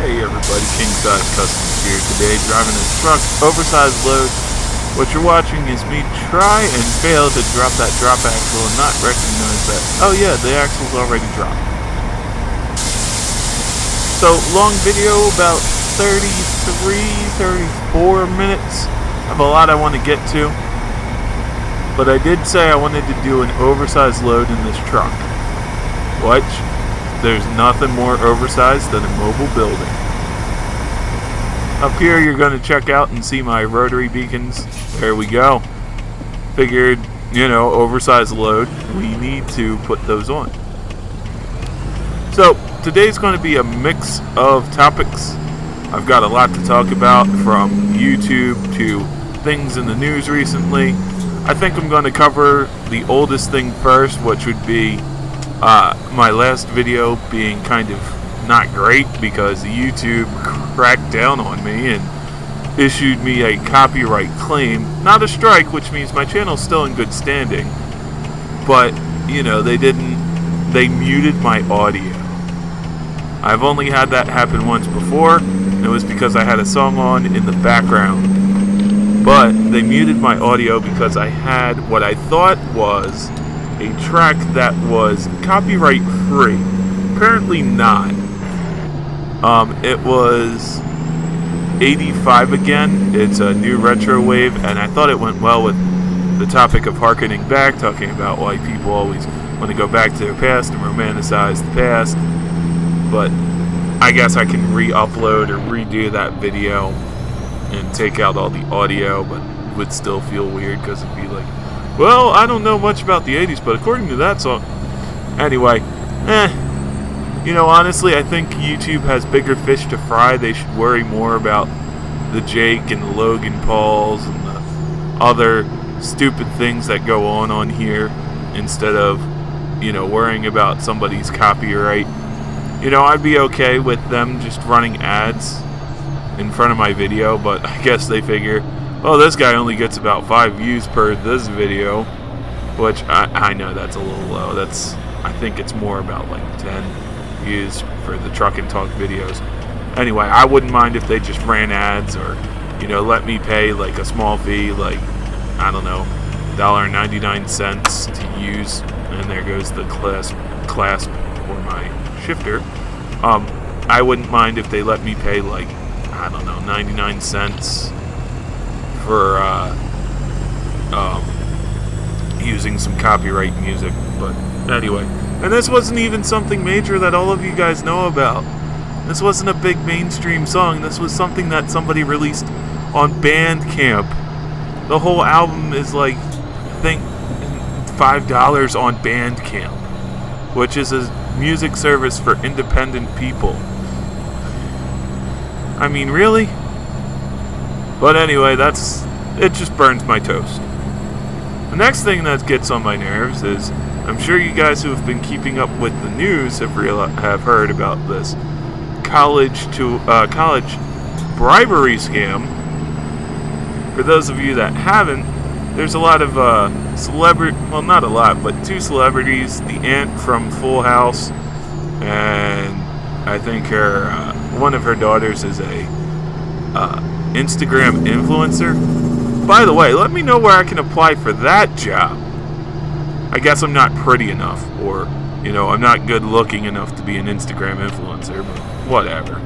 Hey everybody, King Size Customs here today, driving a truck, oversized load. What you're watching is me try and fail to drop that drop axle and not recognize that, oh yeah, the axle's already dropped. So, long video, about 34 minutes. I have a lot I want to get to. But I did say I wanted to do an oversized load in this truck. Which, there's nothing more oversized than a mobile building. Up here you're going to check out and see my rotary beacons. There we go. Figured, oversized load. We need to put those on. So, today's going to be a mix of topics. I've got a lot to talk about, from YouTube to things in the news recently. I think I'm going to cover the oldest thing first, which would be my last video being kind of not great because YouTube cracked down on me and issued me a copyright claim. Not a strike, which means my channel's still in good standing. But, they muted my audio. I've only had that happen once before, and it was because I had a song on in the background. But they muted my audio because I had what I thought was a track that was copyright free. Apparently not. It was 85 again. It's a new retro wave, and I thought it went well with the topic of harkening back, talking about why people always want to go back to their past and romanticize the past. But I guess I can re-upload or redo that video and take out all the audio, but it would still feel weird because it'd be like, well, I don't know much about the 80s, but according to that song... Anyway, honestly, I think YouTube has bigger fish to fry. They should worry more about the Jake and the Logan Pauls and the other stupid things that go on here instead of, worrying about somebody's copyright. I'd be okay with them just running ads in front of my video, but I guess they figure, oh, this guy only gets about 5 views per this video, which I know that's a little low. I think it's more about like 10 views for the truck and talk videos. Anyway, I wouldn't mind if they just ran ads or, let me pay like a small fee, like, I don't know, $1.99 to use, and there goes the clasp for my shifter. I wouldn't mind if they let me pay like, I don't know, 99 cents for using some copyright music. But anyway, and this wasn't even something major that all of you guys know about. This wasn't a big mainstream song. This was something that somebody released on Bandcamp. The whole album is like, I think, $5 on Bandcamp, which is a music service for independent people. I mean, really? But anyway, it just burns my toast. The next thing that gets on my nerves is, I'm sure you guys who have been keeping up with the news have heard about this college bribery scam. For those of you that haven't, there's a lot of not a lot, but 2 celebrities, the aunt from Full House, and I think one of her daughters is a Instagram influencer. By the way, let me know where I can apply for that job. I guess I'm not pretty enough, or, I'm not good looking enough to be an Instagram influencer, but whatever.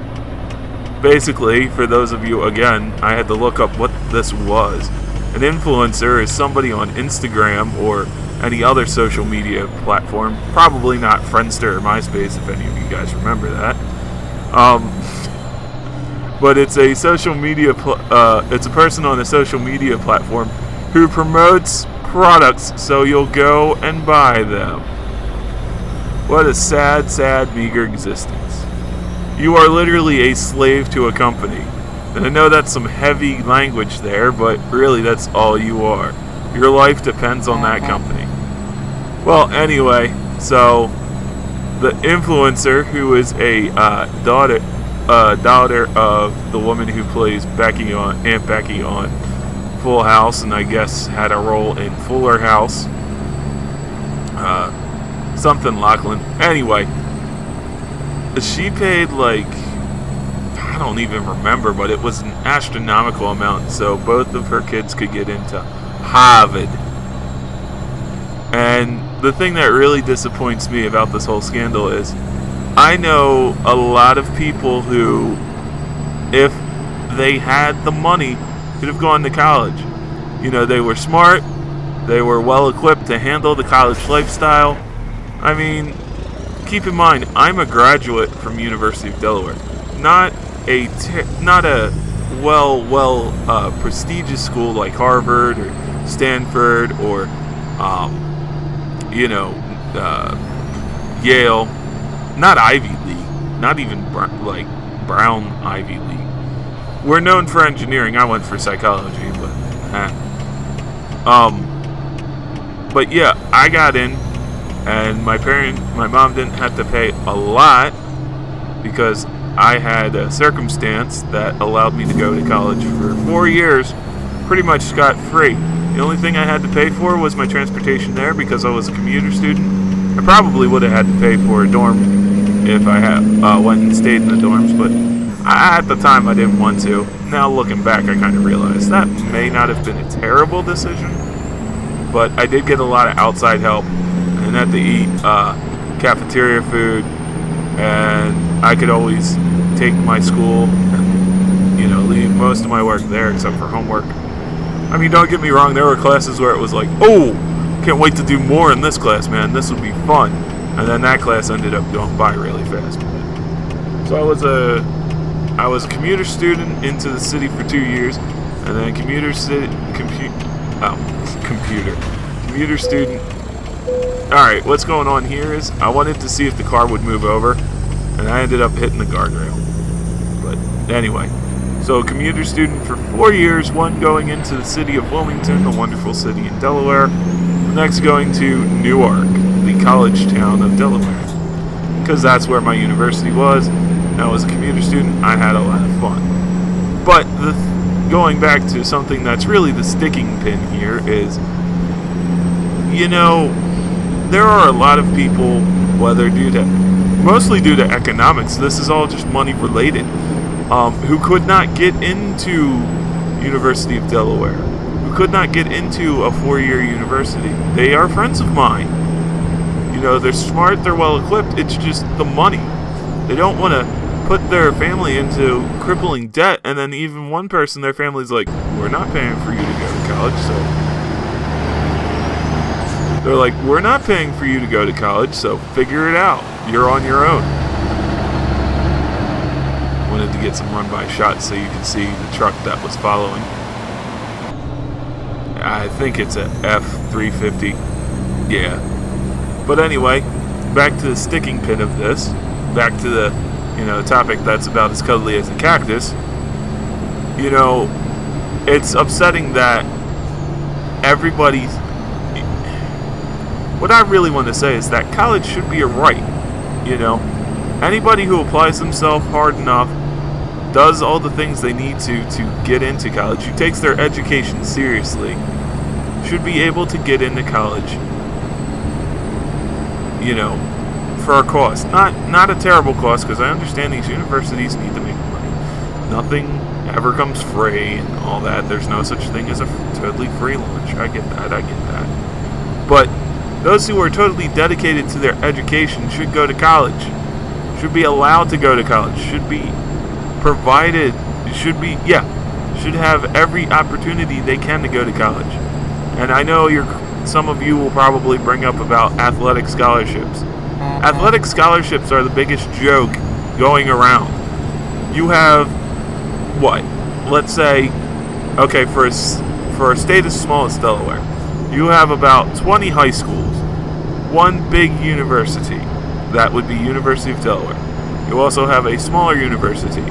Basically, for those of you, again, I had to look up what this was. An influencer is somebody on Instagram or any other social media platform, probably not Friendster or MySpace, if any of you guys remember that. But it's a social media, it's a person on a social media platform who promotes products so you'll go and buy them. What a sad, sad, meager existence. You are literally a slave to a company. And I know that's some heavy language there, but really that's all you are. Your life depends on that company. Well, anyway, so the influencer, who is a daughter of the woman who plays Aunt Becky on Full House, and I guess had a role in Fuller House, something Lachlan. Anyway, she paid like I don't even remember, but it was an astronomical amount, so both of her kids could get into Harvard. And the thing that really disappoints me about this whole scandal is I know a lot of people who, if they had the money, could have gone to college. You know, they were smart, they were well equipped to handle the college lifestyle. I mean, keep in mind, I'm a graduate from University of Delaware, not a prestigious school like Harvard or Stanford or Yale, not Ivy League, not even Brown Ivy League. We're known for engineering. I went for psychology, but yeah, I got in, and my mom didn't have to pay a lot because I had a circumstance that allowed me to go to college for 4 years, pretty much scot-free. The only thing I had to pay for was my transportation there because I was a commuter student. I probably would have had to pay for a dorm if I had went and stayed in the dorms, but at the time I didn't want to. Now looking back, I kind of realized that may not have been a terrible decision, but I did get a lot of outside help and had to eat cafeteria food, and I could always take my school and leave most of my work there except for homework. I mean, don't get me wrong, there were classes where it was like, oh, can't wait to do more in this class, man, this would be fun. And then that class ended up going by really fast. So I was a commuter student into the city for 2 years, and then commuter student. Alright, what's going on here is I wanted to see if the car would move over, and I ended up hitting the guardrail. But anyway, so a commuter student for 4 years, one going into the city of Wilmington, a wonderful city in Delaware, the next going to Newark, the college town of Delaware, because that's where my university was. And I was a commuter student, I had a lot of fun. But going back to something that's really the sticking pin here is, there are a lot of people, mostly due to economics, this is all just money related, who could not get into University of Delaware, who could not get into a 4-year university. They are friends of mine. They're smart, they're well equipped, it's just the money. They don't want to put their family into crippling debt, and then even one person, their family's like, we're not paying for you to go to college, they're like, we're not paying for you to go to college, so figure it out. You're on your own. Wanted to get some run-by shots so you can see the truck that was following. I think it's a F-350. Yeah. But anyway, back to the sticking pin of this. Back to the, topic that's about as cuddly as a cactus. It's upsetting that everybody's... What I really want to say is that college should be a right. Anybody who applies themselves hard enough, does all the things they need to get into college, who takes their education seriously, should be able to get into college, for a cost. Not a terrible cost, because I understand these universities need to make money. Nothing ever comes free and all that. There's no such thing as a totally free lunch. I get that. But those who are totally dedicated to their education should go to college. Should be allowed to go to college. Should be provided. Should have every opportunity they can to go to college. And I know some of you will probably bring up about athletic scholarships. Athletic scholarships are the biggest joke going around. You have, let's say, okay, for a state as small as Delaware, you have about 20 high schools, one big university, that would be University of Delaware. You also have a smaller university,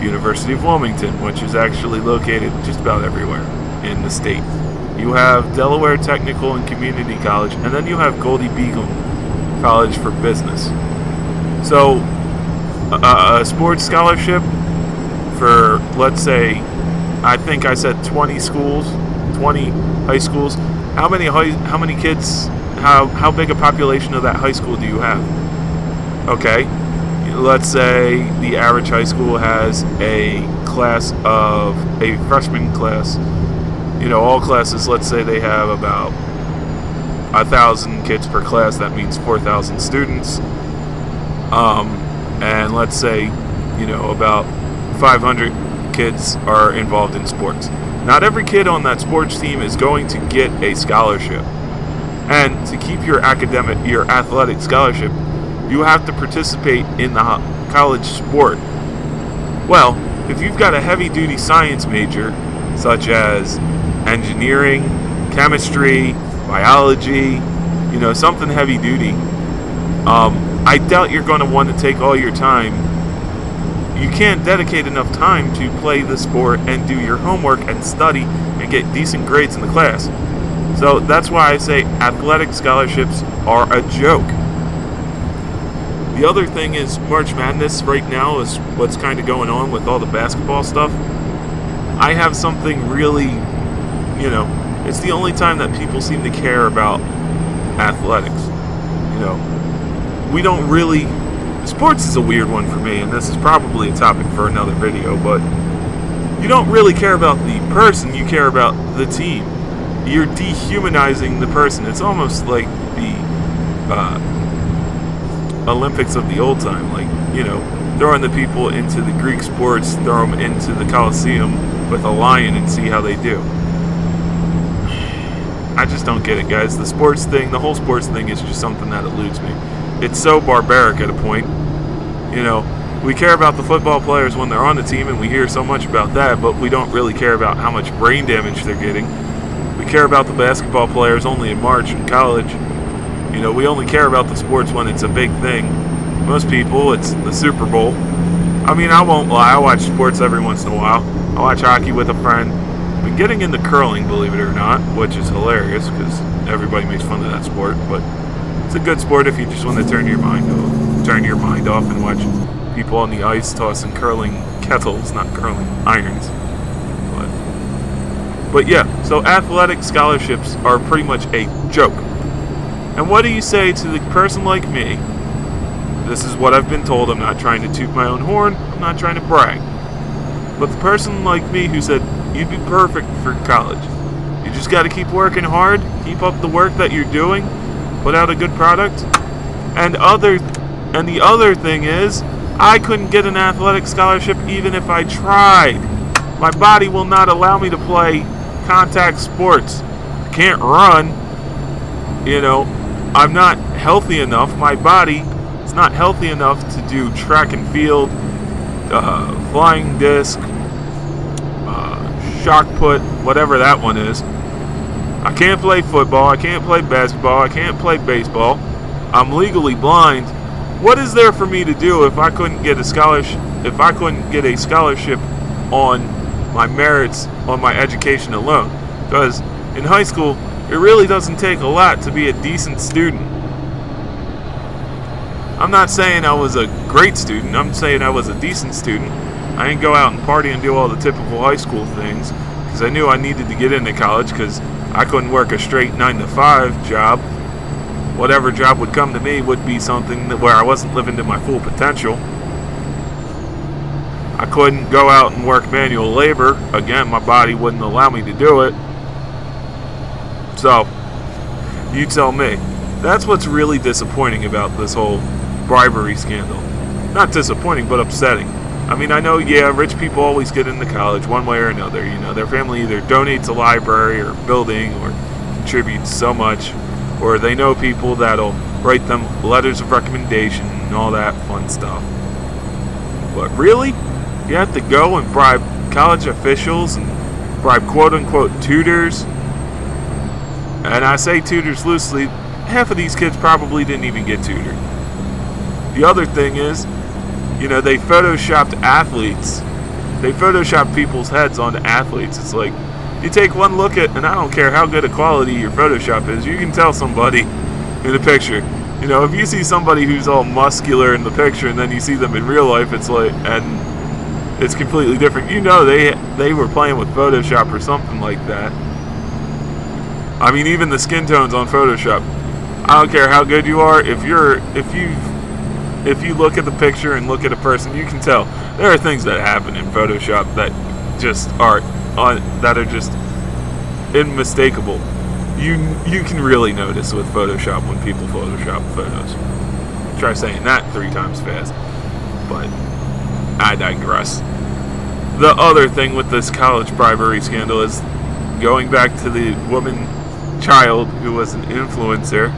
University of Wilmington, which is actually located just about everywhere in the state. You have Delaware Technical and Community College, and then you have Goldie Beacon College for Business. So, a sports scholarship for, let's say, I think I said 20 schools, 20 high schools. How many kids, how big a population of that high school do you have? Okay, let's say the average high school has a freshman class. All classes, let's say they have about 1,000 kids per class. That means 4,000 students. And let's say, about 500 kids are involved in sports. Not every kid on that sports team is going to get a scholarship. And to keep your athletic scholarship, you have to participate in the college sport. Well, if you've got a heavy-duty science major, such as engineering, chemistry, biology, something heavy-duty, I doubt you're going to want to take all your time. You can't dedicate enough time to play the sport and do your homework and study and get decent grades in the class. So that's why I say athletic scholarships are a joke. The other thing is March Madness right now is what's kind of going on with all the basketball stuff. I have something really, it's the only time that people seem to care about athletics. We don't really, sports is a weird one for me, and this is probably a topic for another video, but you don't really care about the person, you care about the team. You're dehumanizing the person. It's almost like the Olympics of the old time, throwing the people into the Greek sports, throw them into the Colosseum with a lion and see how they do. I just don't get it, guys. The whole sports thing is just something that eludes me. It's so barbaric at a point. We care about the football players when they're on the team, and we hear so much about that, but we don't really care about how much brain damage they're getting. We care about the basketball players only in March in college. We only care about the sports when it's a big thing. Most people, it's the Super Bowl. I mean, I won't lie, I watch sports every once in a while. I watch hockey with a friend. I've been getting into curling, believe it or not, which is hilarious because everybody makes fun of that sport, but it's a good sport if you just want to turn your mind off and watch people on the ice tossing curling kettles, not curling irons. But yeah, so athletic scholarships are pretty much a joke. And what do you say to the person like me? This is what I've been told. I'm not trying to toot my own horn. I'm not trying to brag. But the person like me who said, you'd be perfect for college. You just got to keep working hard, keep up the work that you're doing, put out a good product. And the other thing is, I couldn't get an athletic scholarship even if I tried. My body will not allow me to play contact sports. I can't run. I'm not healthy enough. My body is not healthy enough to do track and field, flying disc, shot put, whatever that one is. I can't play football. I can't play basketball. I can't play baseball. I'm legally blind. What is there for me to do if I couldn't get a scholarship? If I couldn't get a scholarship on my merits, on my education alone? Because in high school, it really doesn't take a lot to be a decent student. I'm not saying I was a great student. I'm saying I was a decent student. I didn't go out and party and do all the typical high school things because I knew I needed to get into college because I couldn't work a straight 9-to-5 job. Whatever job would come to me would be something where I wasn't living to my full potential. I couldn't go out and work manual labor. Again, my body wouldn't allow me to do it. So, you tell me. That's what's really disappointing about this whole bribery scandal. Not disappointing, but upsetting. I mean, I know, rich people always get into college one way or another. Their family either donates a library or building or contributes so much, or they know people that'll write them letters of recommendation and all that fun stuff. But really? You have to go and bribe college officials and bribe quote-unquote tutors? And I say tutors loosely, half of these kids probably didn't even get tutored. The other thing is, they photoshopped athletes. They photoshopped people's heads onto athletes. It's like, you take one look at, and I don't care how good a quality your Photoshop is, you can tell somebody in the picture. If you see somebody who's all muscular in the picture and then you see them in real life, it's like, and it's completely different. They were playing with Photoshop or something like that. I mean, even the skin tones on Photoshop. I don't care how good you are. If you've if you look at the picture and look at a person, you can tell there are things that happen in Photoshop that just are just unmistakable. You can really notice with Photoshop when people Photoshop photos. Try saying that 3 times fast, but I digress. The other thing with this college bribery scandal is going back to the child who was an influencer,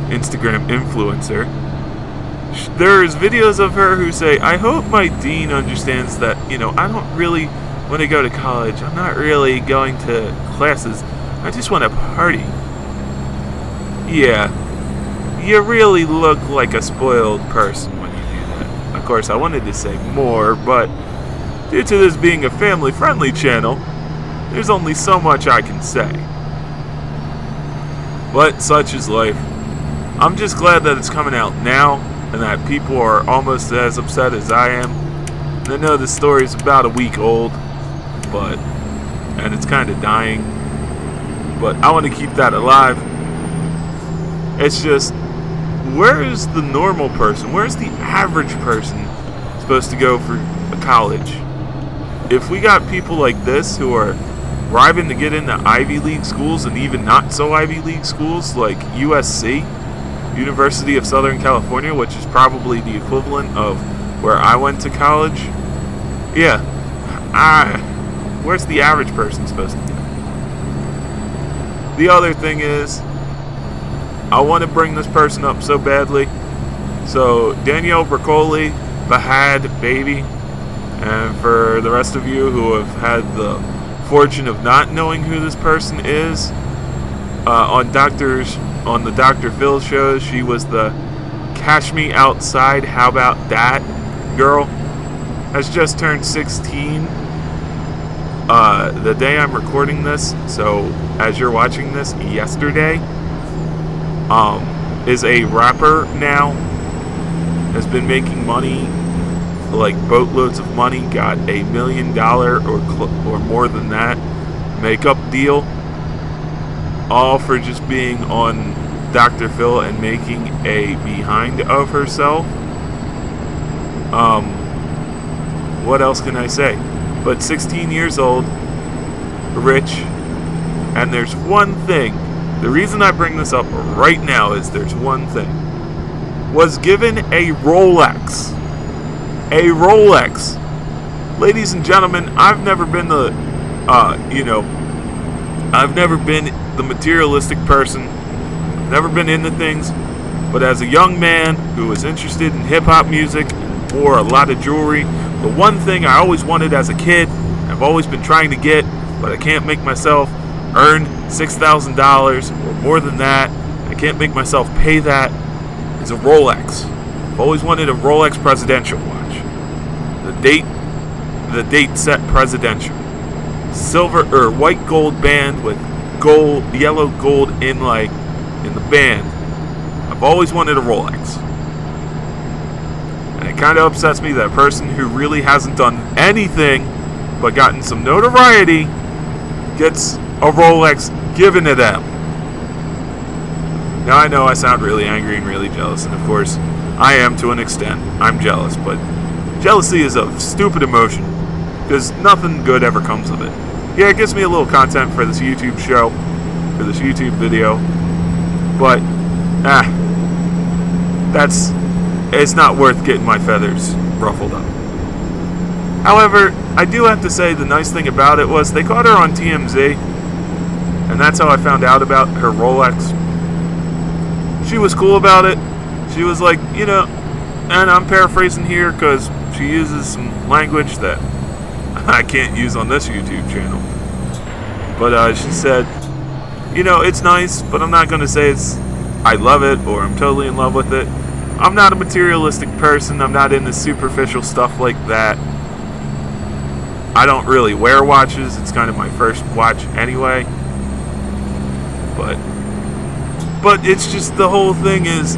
Instagram influencer. There's videos of her who say, I hope my dean understands that, I don't really want to go to college. I'm not really going to classes. I just want to party. Yeah, you really look like a spoiled person when you do that. Of course, I wanted to say more, but due to this being a family-friendly channel, there's only so much I can say. But such is life. I'm just glad that it's coming out now, and that people are almost as upset as I am. And I know this story's about a week old, and it's kind of dying. But I want to keep that alive. It's just, where is the normal person? Where's the average person supposed to go for college? If we got people like this who are striving to get into Ivy League schools and even not so Ivy League schools like USC, University of Southern California, which is probably the equivalent of where I went to college. Yeah, where's the average person supposed to go? The other thing is, I want to bring this person up so badly. So Danielle Broccoli, Bahad Baby, and for the rest of you who have had the fortune of not knowing who this person is, on the Dr. Phil shows, she was the Cash Me Outside, How About That girl. Has just turned 16 the day I'm recording this, so as you're watching this, yesterday. Is a rapper now, has been making money, like boatloads of money, got $1 million or more than that makeup deal, all for just being on Dr. Phil and making a behind of herself. What else can I say? But 16 years old, rich, and there's one thing. The reason I bring this up right now is there's one thing. Was given a Rolex. A Rolex. Ladies and gentlemen, I've never been I've never been the materialistic person. I've never been into things. But as a young man who was interested in hip-hop music and wore a lot of jewelry, the one thing I always wanted as a kid, I've always been trying to get, but I can't make myself earn $6,000 or more than that, I can't make myself pay that, is a Rolex. I've always wanted a Rolex Presidential watch. The date set Presidential. Silver or white gold band with yellow gold inlay in the band. I've always wanted a Rolex. And it kind of upsets me that a person who really hasn't done anything but gotten some notoriety gets a Rolex given to them. Now I know I sound really angry and really jealous, and of course I am to an extent. I'm jealous, but jealousy is a stupid emotion because nothing good ever comes of it. Yeah, it gives me a little content for this YouTube show, for this YouTube video, but it's not worth getting my feathers ruffled up. However, I do have to say the nice thing about it was they caught her on TMZ, and that's how I found out about her Rolex. She was cool about it. She was like, and I'm paraphrasing here because she uses some language that I can't use on this YouTube channel. But she said, it's nice, but I'm not going to say I love it or I'm totally in love with it. I'm not a materialistic person. I'm not into superficial stuff like that. I don't really wear watches. It's kind of my first watch anyway. But it's just the whole thing is,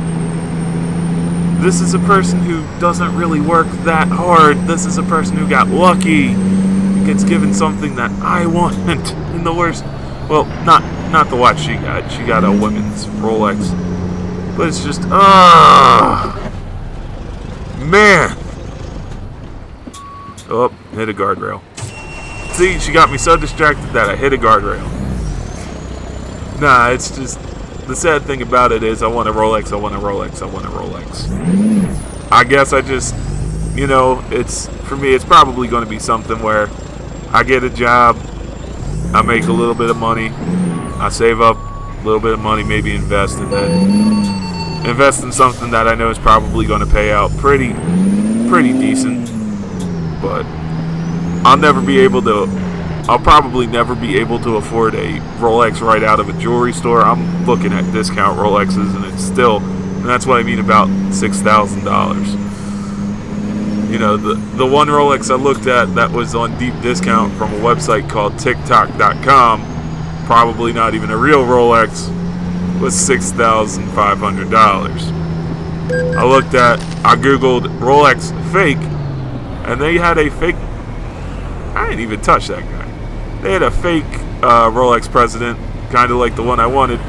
this is a person who doesn't really work that hard. This is a person who got lucky. Gets given something that I want in the worst. Well, not the watch she got. She got a women's Rolex. But it's just, Man! Oh, hit a guardrail. See, she got me so distracted that I hit a guardrail. Nah, it's just... The sad thing about it is I want a Rolex, I want a Rolex, I want a Rolex. I guess I just... You know, it's... For me, it's probably going to be something where I get a job, I make a little bit of money, I save up a little bit of money, maybe invest, and then invest in something that I know is probably going to pay out pretty decent. But I'll probably never be able to afford a Rolex right out of a jewelry store. I'm looking at discount Rolexes, and that's what I mean about $6,000. You know, the one Rolex I looked at that was on deep discount from a website called TikTok.com, probably not even a real Rolex, was $6,500. I googled Rolex fake, and they had a fake. I didn't even touch that guy. They had a fake Rolex President, kind of like the one I wanted.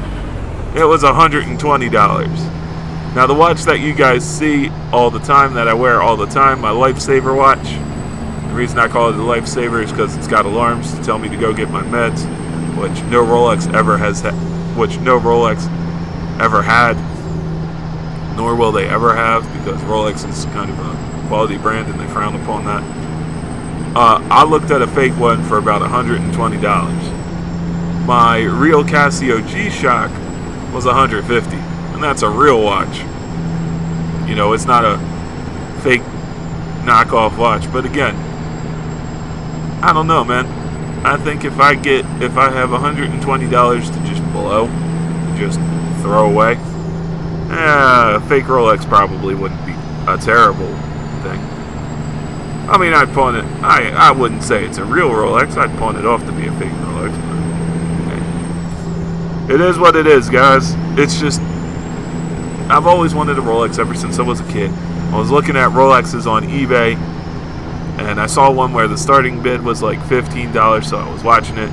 It was $120. Now the watch that you guys see all the time, that I wear all the time, my Lifesaver watch. The reason I call it a Lifesaver is because it's got alarms to tell me to go get my meds, which no Rolex ever had, nor will they ever have, because Rolex is kind of a quality brand and they frown upon that. I looked at a fake one for about $120. My real Casio G-Shock was $150, and that's a real watch. You know, it's not a fake knockoff watch. But again, I don't know, man. I think if I have $120 to just blow, just throw away, a fake Rolex probably wouldn't be a terrible thing. I mean, I'd pawn it. I wouldn't say it's a real Rolex. I'd pawn it off to be a fake Rolex. But, hey. It is what it is, guys. It's just, I've always wanted a Rolex ever since I was a kid. I was looking at Rolexes on eBay, and I saw one where the starting bid was like $15, so I was watching it.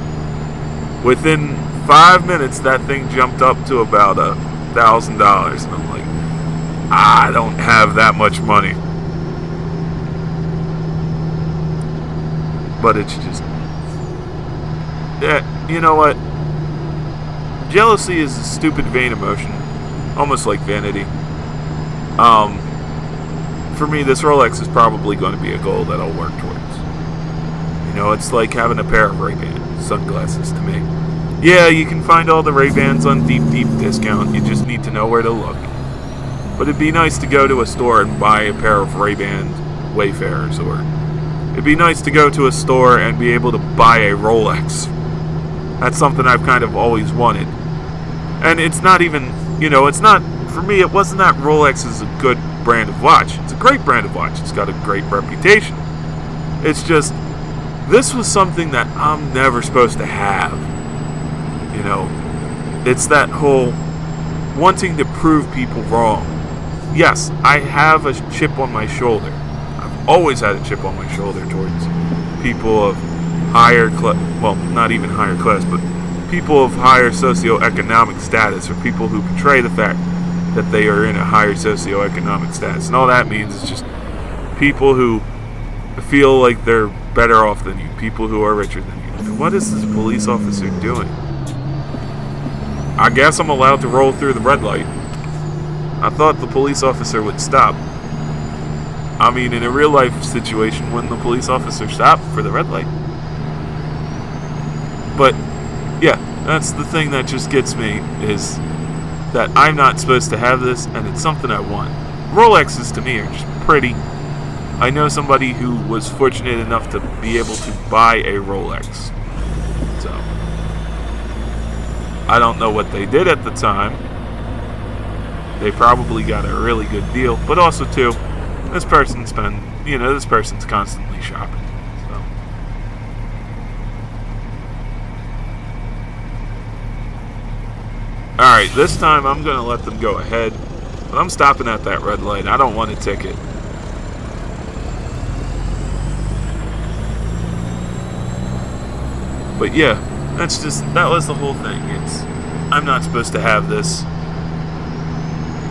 Within 5 minutes, that thing jumped up to about $1,000, and I'm like, I don't have that much money. But it's just, you know what? Jealousy is a stupid, vain emotion, almost like vanity. For me, this Rolex is probably going to be a goal that I'll work towards. You know, it's like having a pair of Ray-Ban sunglasses to me. Yeah, you can find all the Ray-Bans on deep discount. You just need to know where to look. But it'd be nice to go to a store and buy a pair of Ray-Ban Wayfarers, or it'd be nice to go to a store and be able to buy a Rolex. That's something I've kind of always wanted. And it's not even, you know, it's not, for me, it wasn't that Rolex is a good brand of watch. It's a great brand of watch. It's got a great reputation. It's just, this was something that I'm never supposed to have. You know, it's that whole wanting to prove people wrong. Yes, I have a chip on my shoulder. Always had a chip on my shoulder towards people of higher class, well, not even higher class, but people of higher socioeconomic status, or people who portray the fact that they are in a higher socioeconomic status. And all that means is just people who feel like they're better off than you, people who are richer than you. And what is this police officer doing? I guess I'm allowed to roll through the red light. I thought the police officer would stop. I mean, in a real life situation, wouldn't the police officer stop for the red light? But, yeah, that's the thing that just gets me, is that I'm not supposed to have this, and it's something I want. Rolexes, to me, are just pretty. I know somebody who was fortunate enough to be able to buy a Rolex. So, I don't know what they did at the time. They probably got a really good deal, but also, too, this person's constantly shopping. So. Alright, this time I'm going to let them go ahead. But I'm stopping at that red light. I don't want a ticket. But yeah, that was the whole thing. I'm not supposed to have this,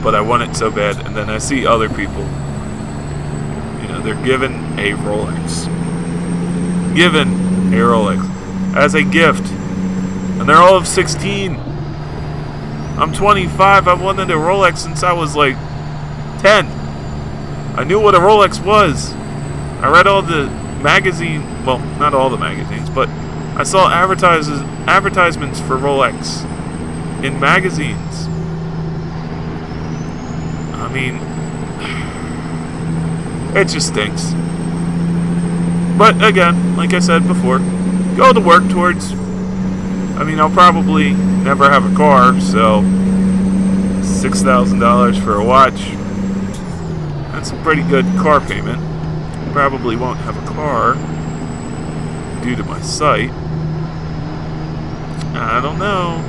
but I want it so bad. And then I see other people they're given a Rolex. Given a Rolex as a gift. And they're all of 16. I'm 25. I've wanted a Rolex since I was like 10. I knew what a Rolex was. I read all the magazine, well, not all the magazines, but I saw advertisements for Rolex in magazines. I mean, it just stinks. But again, like I said before, go to work towards, I mean, I'll probably never have a car, so $6,000 for a watch, that's a pretty good car payment. Probably won't have a car due to my sight. I don't know.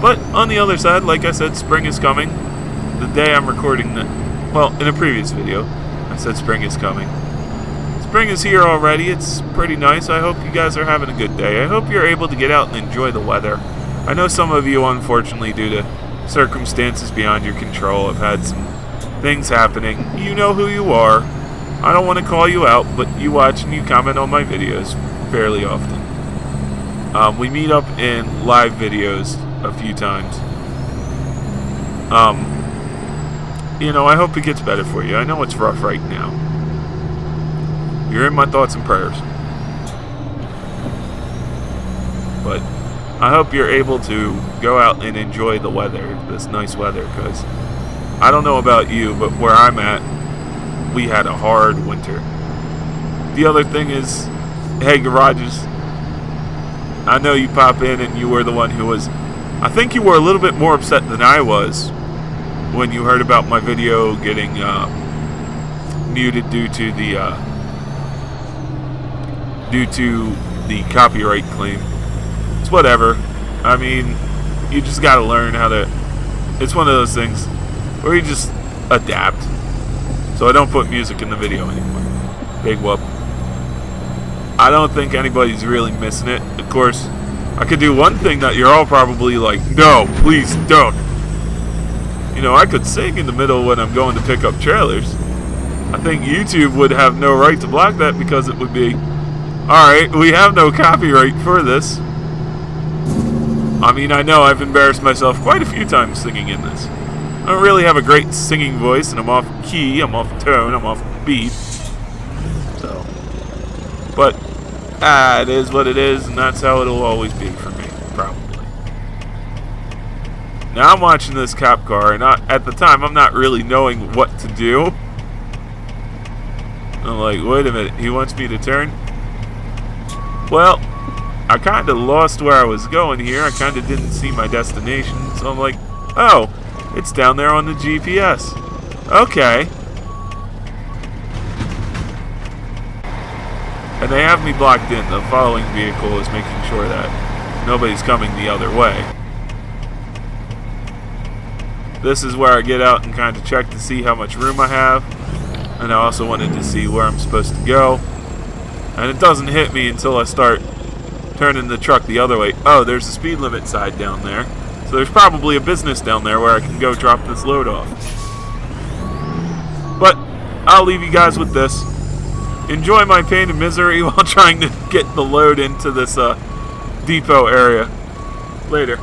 But on the other side, like I said, spring is coming. The day I'm recording well, in a previous video, I said spring is coming. Spring is here already. It's pretty nice. I hope you guys are having a good day. I hope you're able to get out and enjoy the weather. I know some of you, unfortunately, due to circumstances beyond your control, have had some things happening. You know who you are. I don't want to call you out, but you watch and you comment on my videos fairly often. We meet up in live videos a few times. You know, I hope it gets better for you. I know it's rough right now. You're in my thoughts and prayers. But I hope you're able to go out and enjoy the weather, this nice weather, because I don't know about you, but where I'm at, we had a hard winter. The other thing is, hey garages, I know you pop in and you were the one who was, I think you were a little bit more upset than I was when you heard about my video getting muted due to the copyright claim. It's whatever. I mean, you just gotta learn how to, it's one of those things where you just adapt. So I don't put music in the video anymore. Big whoop. I don't think anybody's really missing it. Of course, I could do one thing that you're all probably like, no, please don't. You know, I could sing in the middle when I'm going to pick up trailers. I think YouTube would have no right to block that because it would be, alright, we have no copyright for this. I mean, I know I've embarrassed myself quite a few times singing in this. I don't really have a great singing voice, and I'm off key, I'm off tone, I'm off beat. So, but, it is what it is, and that's how it'll always be for me, probably. Now I'm watching this cop car, and at the time, I'm not really knowing what to do. I'm like, wait a minute, he wants me to turn? Well, I kind of lost where I was going here. I kind of didn't see my destination. So I'm like, oh, it's down there on the GPS. Okay. And they have me blocked in. The following vehicle is making sure that nobody's coming the other way. This is where I get out and kind of check to see how much room I have. And I also wanted to see where I'm supposed to go. And it doesn't hit me until I start turning the truck the other way. Oh, there's a speed limit side down there. So there's probably a business down there where I can go drop this load off. But I'll leave you guys with this. Enjoy my pain and misery while trying to get the load into this depot area. Later.